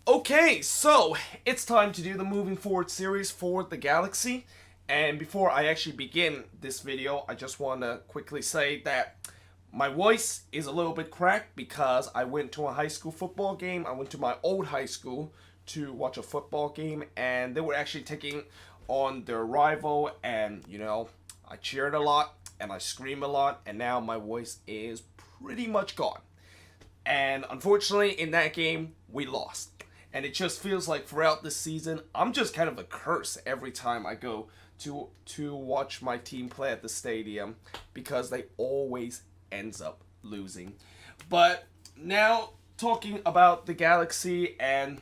Okay, so it's time to do the moving forward series for the Galaxy. And before I actually begin this video, I just want to quickly say that my voice is a little bit cracked because I went to a high school football game. I went to my old high school to watch a football game, and they were actually taking on their rival. And I cheered a lot and I screamed a lot, and now my voice is pretty much gone. And unfortunately, in that game, we lost. And it just feels like throughout this season, I'm just kind of a curse every time I go to watch my team play at the stadium because they always ends up losing. But now talking about the Galaxy, and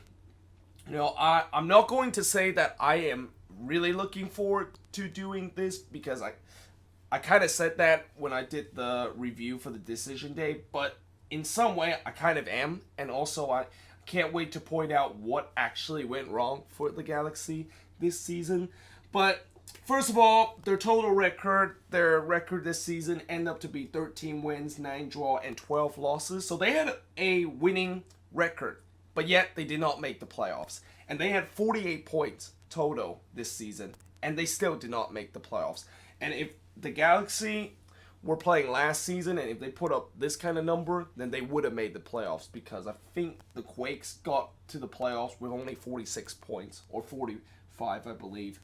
I'm not going to say that I am really looking forward to doing this because I kind of said that when I did the review for the decision day, but in some way I kind of am, and also I can't wait to point out what actually went wrong for the Galaxy this season. But first of all, their record this season ended up to be 13 wins, 9 draw, and 12 losses. So they had a winning record, but yet they did not make the playoffs. And they had 48 points total this season, and they still did not make the playoffs. And if the Galaxy were playing last season, and if they put up this kind of number, then they would have made the playoffs, because I think the Quakes got to the playoffs with only 46 points, or 45, I believe.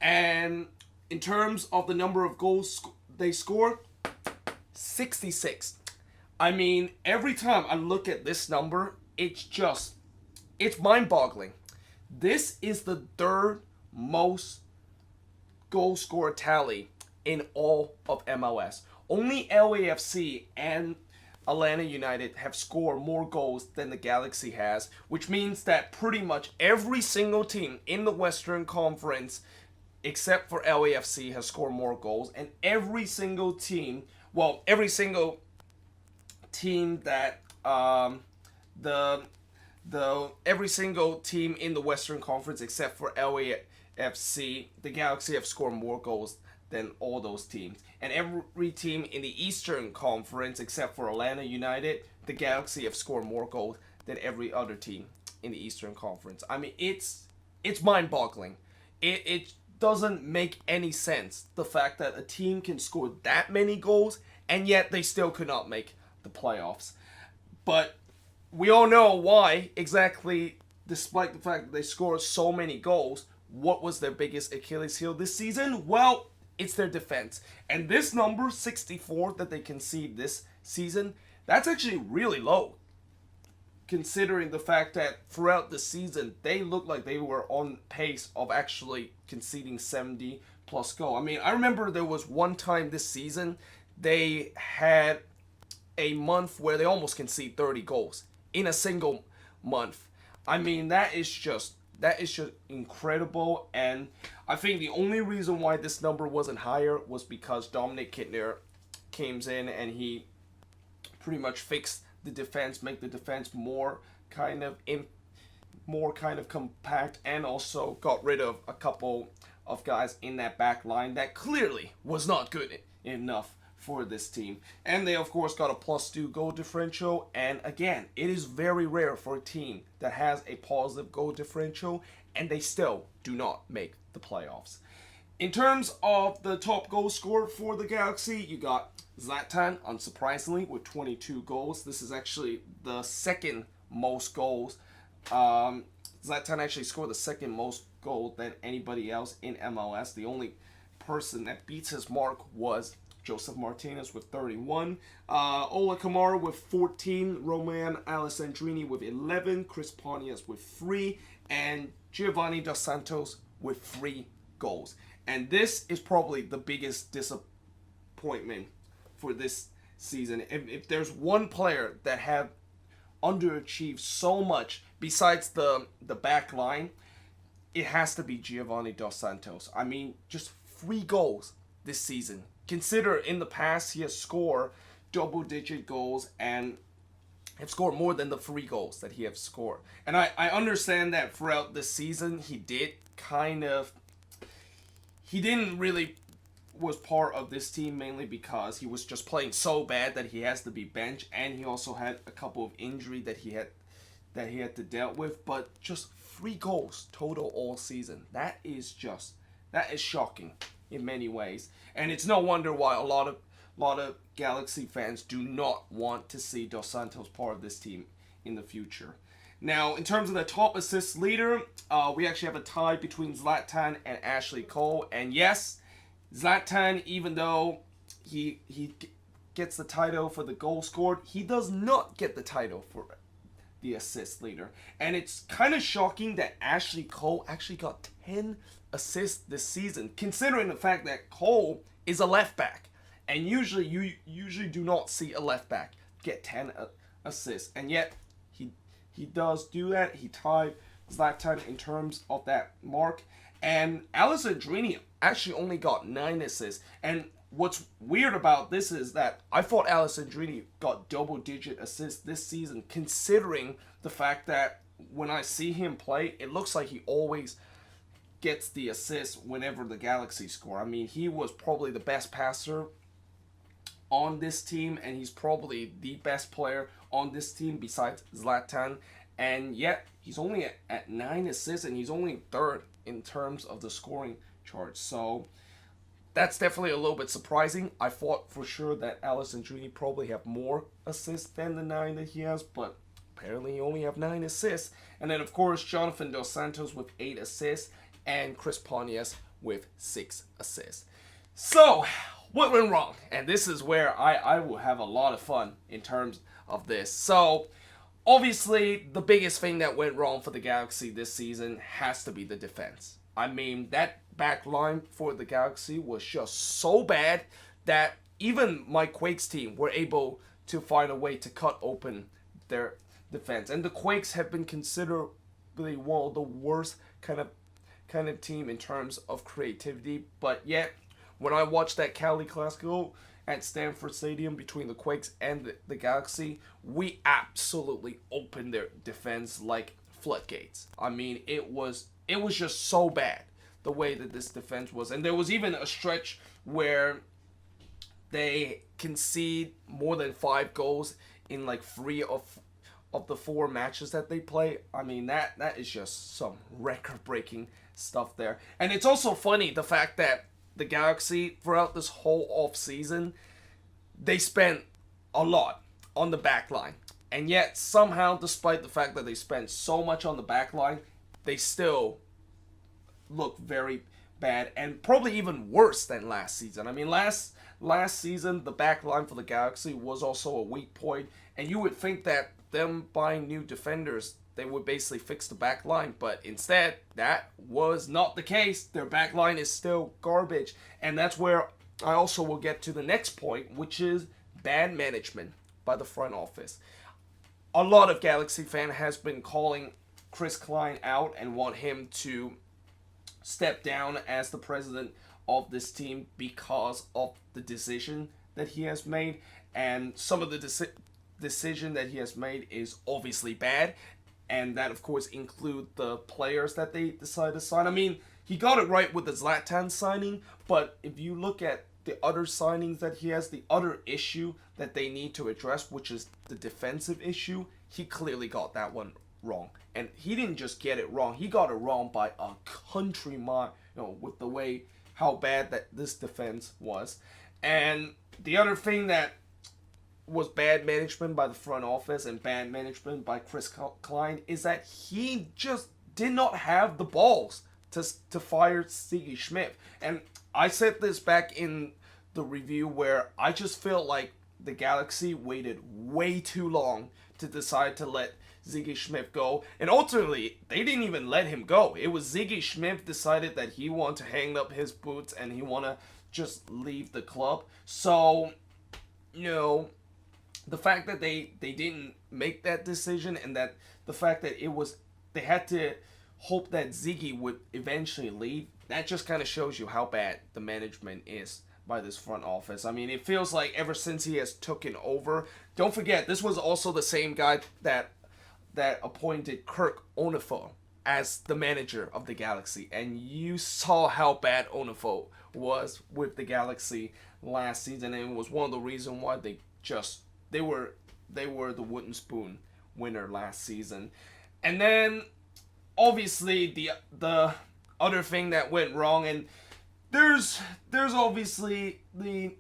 And in terms of the number of goals they score, 66. I mean, every time I look at this number, it's mind-boggling. This is the third most goal scorer tally in all of MLS. Only LAFC and Atlanta United have scored more goals than the Galaxy has, which means that pretty much every single team in the Western Conference, except for LAFC, has scored more goals, and every single team that every single team in the Western Conference except for LAFC, the Galaxy have scored more goals than all those teams. And every team in the Eastern Conference except for Atlanta United, the Galaxy have scored more goals than every other team in the Eastern Conference. I mean, it's mind-boggling. It doesn't make any sense, the fact that a team can score that many goals and yet they still could not make the playoffs. But we all know why exactly, despite the fact that they scored so many goals. What was their biggest Achilles heel this season? Well, it's their defense. And this number, 64, that they concede this season, that's actually really low, considering the fact that throughout the season, they looked like they were on pace of actually conceding 70 plus goal. I mean, I remember there was one time this season, they had a month where they almost conceded 30 goals in a single month. I mean, that is just incredible. And I think the only reason why this number wasn't higher was because Dominic Kittner came in and he pretty much fixed the defense, make the defense more kind of compact, and also got rid of a couple of guys in that back line that clearly was not good enough for this team. And they of course got a +2 goal differential, and again, it is very rare for a team that has a positive goal differential and they still do not make the playoffs. In terms of the top goal scorer for the Galaxy, you got Zlatan, unsurprisingly, with 22 goals. This is actually the second most goals. Zlatan actually scored the second most goals than anybody else in MLS. The only person that beats his mark was Joseph Martinez with 31, Ola Kamara with 14, Roman Alessandrini with 11, Chris Pontius with 3, and Giovanni Dos Santos with 3 goals. And this is probably the biggest disappointment for this season. If there's one player that have underachieved so much besides the back line, it has to be Giovanni Dos Santos. I mean, just 3 goals this season. Consider in the past he has scored double-digit goals and have scored more than the 3 goals that he has scored. And I understand that throughout the season he didn't really was part of this team mainly because he was just playing so bad that he has to be benched, and he also had a couple of injury that he had that he had to deal with, but just 3 goals total all season. That is shocking in many ways, and it's no wonder why a lot of Galaxy fans do not want to see Dos Santos part of this team in the future. Now, in terms of the top assist leader, we actually have a tie between Zlatan and Ashley Cole. And yes, Zlatan, even though he gets the title for the goal scored, he does not get the title for the assist leader. And it's kind of shocking that Ashley Cole actually got 10 assists this season, considering the fact that Cole is a left back. And usually, you usually do not see a left back get 10 assists. And yet, he does do that. He tied Zlatan in terms of that mark. And Alessandrini actually only got 9 assists. And what's weird about this is that I thought Alessandrini got double-digit assists this season, considering the fact that when I see him play, it looks like he always gets the assist whenever the Galaxy score. I mean, he was probably the best passer on this team, and he's probably the best player on this team besides Zlatan, and yet he's only at 9 assists, and he's only third in terms of the scoring chart. So that's definitely a little bit surprising. I thought for sure that Alessandrini probably have more assists than the 9 that he has, but apparently he only have 9 assists. And then of course Jonathan Dos Santos with 8 assists, and Chris Pontius with 6 assists. So what went wrong? And this is where I will have a lot of fun in terms of this. So obviously the biggest thing that went wrong for the Galaxy this season has to be the defense. I mean, that back line for the Galaxy was just so bad that even my Quakes team were able to find a way to cut open their defense. And the Quakes have been considerably one of the worst kind of team in terms of creativity, but yet when I watched that Cali Clasico at Stanford Stadium between the Quakes and the Galaxy, we absolutely opened their defense like floodgates. I mean, it was just so bad the way that this defense was. And there was even a stretch where they concede more than 5 goals in like 3 of the 4 matches that they play. I mean, that is just some record-breaking stuff there. And it's also funny, the fact that the Galaxy, throughout this whole off-season, they spent a lot on the back line. And yet, somehow, despite the fact that they spent so much on the back line, they still look very bad, and probably even worse than last season. I mean, last season, the back line for the Galaxy was also a weak point, and you would think that them buying new defenders, they would basically fix the back line, but instead, that was not the case. Their back line is still garbage, and that's where I also will get to the next point, which is bad management by the front office. A lot of Galaxy fan has been calling Chris Klein out and want him to step down as the president of this team because of the decision that he has made, and some of the decision that he has made is obviously bad, and that of course include the players that they decided to sign. I mean, he got it right with the Zlatan signing, but if you look at the other signings that he has, the other issue that they need to address, which is the defensive issue, he clearly got that one wrong. And he didn't just get it wrong, he got it wrong by a country mile, with the way how bad that this defense was. And the other thing that was bad management by the front office and bad management by Chris Klein is that he just did not have the balls to fire Sigi Schmidt. And I said this back in the review where I just feel like the Galaxy waited way too long to decide to let Sigi Schmidt go. And ultimately, they didn't even let him go. It was Sigi Schmidt decided that he wanted to hang up his boots and he wanted to just leave the club. So, the fact that they didn't make that decision, and that the fact that they had to hope that Ziggy would eventually leave, that just kind of shows you how bad the management is by this front office. I mean, it feels like ever since he has taken over, don't forget, this was also the same guy that appointed Kirk Onifo as the manager of the Galaxy, and you saw how bad Onifo was with the Galaxy last season, and it was one of the reasons why they were the wooden spoon winner last season. And then obviously the other thing that went wrong, and there's obviously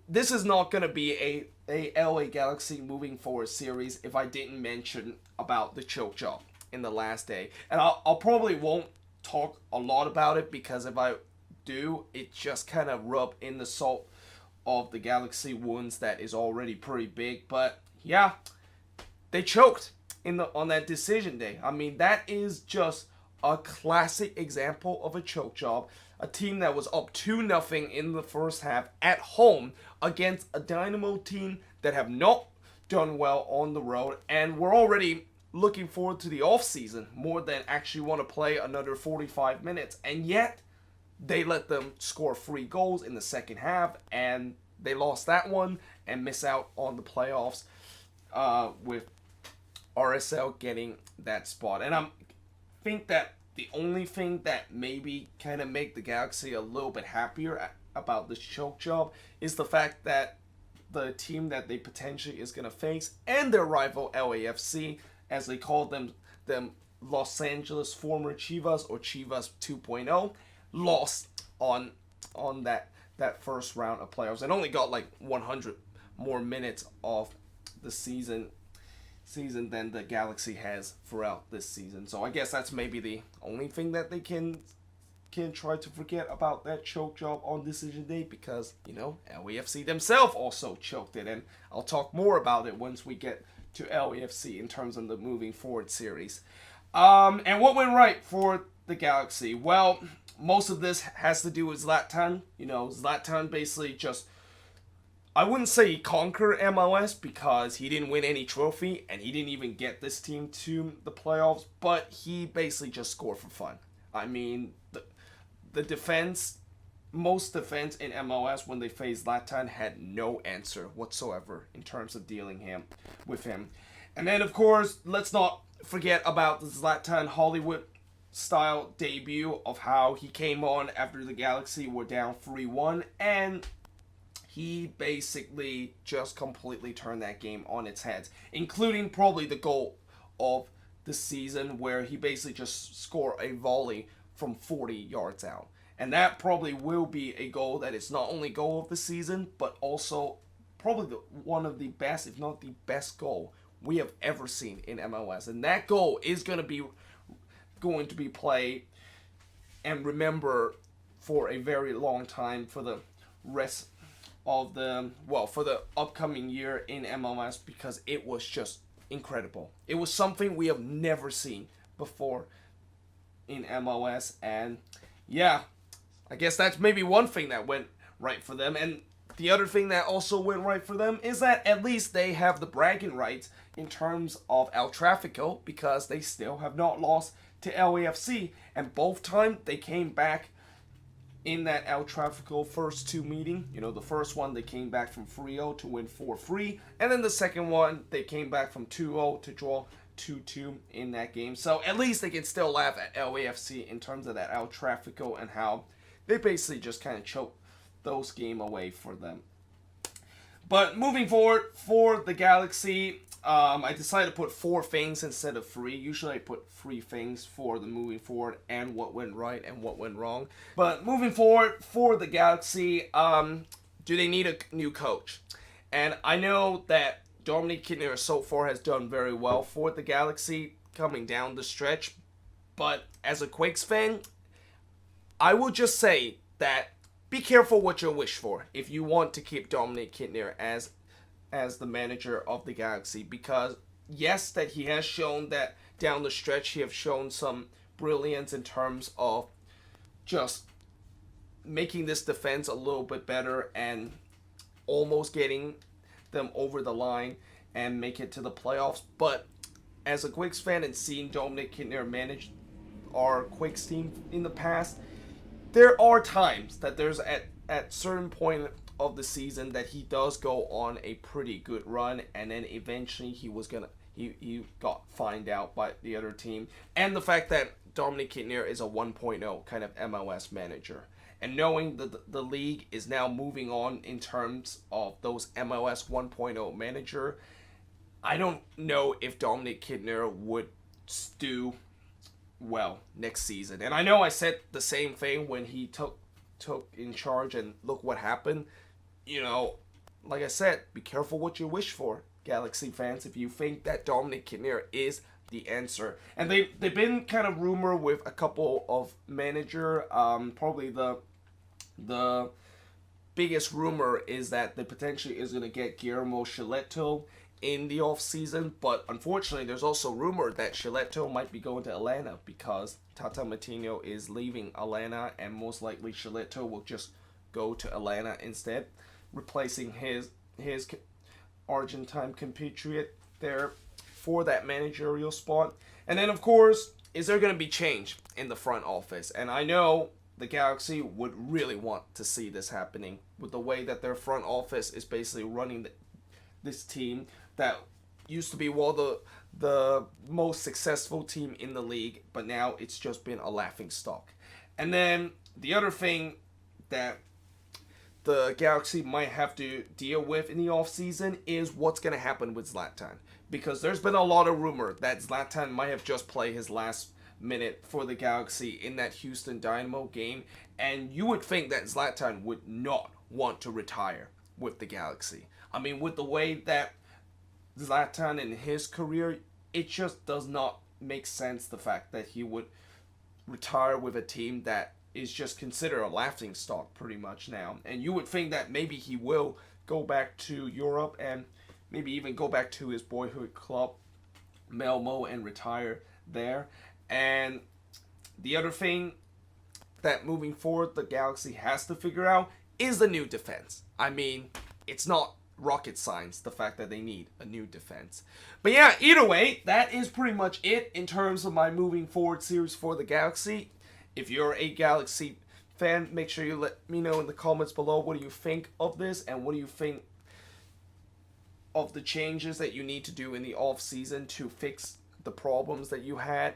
this is not gonna be a LA Galaxy moving forward series if I didn't mention about the choke job in the last day. And I'll probably won't talk a lot about it, because if I do, it just kind of rub in the salt of the Galaxy wounds that is already pretty big. But yeah, they choked on that decision day. I mean, that is just a classic example of a choke job. A team that was up 2-0 in the first half at home against a Dynamo team that have not done well on the road, and we're already looking forward to the offseason more than actually want to play another 45 minutes. And yet, they let them score 3 goals in the second half, and they lost that one and miss out on the playoffs with RSL getting that spot. And I think that the only thing that maybe kind of make the Galaxy a little bit happier about this choke job is the fact that the team that they potentially is going to face, and their rival LAFC, as they call them Los Angeles former Chivas, or Chivas 2.0, lost on that first round of playoffs and only got like 100 more minutes of the season than the Galaxy has throughout this season. So I guess that's maybe the only thing that they can try to forget about that choke job on decision day, because, you know, LAFC themselves also choked it, and I'll talk more about it once we get to LAFC in terms of the moving forward series. And what went right for the Galaxy? Well, most of this has to do with Zlatan. You know, Zlatan basically just, I wouldn't say he conquered MLS, because he didn't win any trophy and he didn't even get this team to the playoffs, but he basically just scored for fun. I mean, the defense, most defense in MLS when they faced Zlatan had no answer whatsoever in terms of dealing with him. And then, of course, let's not forget about the Zlatan Hollywood style debut of how he came on after the Galaxy were down 3-1, and he basically just completely turned that game on its head, including probably the goal of the season, where he basically just scored a volley from 40 yards out. And that probably will be a goal that is not only goal of the season, but also probably one of the best, if not the best goal we have ever seen in MLS. And that goal is going to be played and remember for a very long time, for the rest of for the upcoming year in MLS, because it was just incredible. It was something we have never seen before in MLS. And yeah, I guess that's maybe one thing that went right for them. And the other thing that also went right for them is that at least they have the bragging rights in terms of El Tráfico, because they still have not lost to LAFC, and both times they came back in that El Tráfico first 2 meeting. You know, the first one they came back from 3-0 to win 4-3, and then the second one they came back from 2-0 to draw 2-2 in that game. So at least they can still laugh at LAFC in terms of that El Tráfico and how they basically just kind of choked those game away for them. But moving forward for the Galaxy, I decided to put 4 things instead of 3. Usually I put 3 things for the moving forward and what went right and what went wrong. But moving forward for the Galaxy, do they need a new coach? And I know that Dominic Kintner so far has done very well for the Galaxy coming down the stretch. But as a Quakes fan, I will just say that be careful what you wish for if you want to keep Dominic Kintner as the manager of the Galaxy, because yes, that he has shown that down the stretch he has shown some brilliance in terms of just making this defense a little bit better and almost getting them over the line and make it to the playoffs. But as a Quakes fan and seeing Dominic Kintner manage our Quakes team in the past, there are times that there's at certain point of the season that he does go on a pretty good run, and then eventually he got fined out by the other team. And the fact that Dominic Kintner is a 1.0 kind of MLS manager, and knowing that the league is now moving on in terms of those MLS 1.0 manager, I don't know if Dominic Kidner would do well next season. And I know I said the same thing when he took in charge, and look what happened. You know, like I said, be careful what you wish for, Galaxy fans, if you think that Dominic Kidner is the answer. And they've been kind of rumored with a couple of manager. Probably the biggest rumor is that they potentially is going to get Guillermo Chiletto in the off season, but unfortunately there's also rumor that Chiletto might be going to Atlanta because Tata Martino is leaving Atlanta, and most likely Chiletto will just go to Atlanta instead, replacing his Argentine compatriot there for that managerial spot. And then of course, is there going to be change in the front office? And I know the Galaxy would really want to see this happening with the way that their front office is basically running this team that used to be the most successful team in the league, but now it's just been a laughing stock. And then the other thing that the Galaxy might have to deal with in the offseason is what's going to happen with Zlatan. Because there's been a lot of rumor that Zlatan might have just played his last minute for the Galaxy in that Houston Dynamo game, and you would think that Zlatan would not want to retire with the Galaxy. I mean, with the way that Zlatan in his career, it just does not make sense, the fact that he would retire with a team that is just considered a laughing stock pretty much now. And you would think that maybe he will go back to Europe and maybe even go back to his boyhood club, Malmo, and retire there. And the other thing that moving forward the Galaxy has to figure out is the new defense. I mean, it's not rocket science, the fact that they need a new defense. But yeah, either way, that is pretty much it in terms of my moving forward series for the Galaxy. If you're a Galaxy fan, make sure you let me know in the comments below what do you think of this, and what do you think of the changes that you need to do in the off season to fix the problems that you had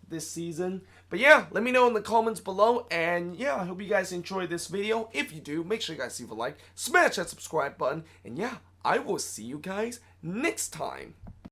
this season. But yeah, let me know in the comments below, and yeah, I hope you guys enjoyed this video. If you do, make sure you guys leave a like, smash that subscribe button, and yeah, I will see you guys next time.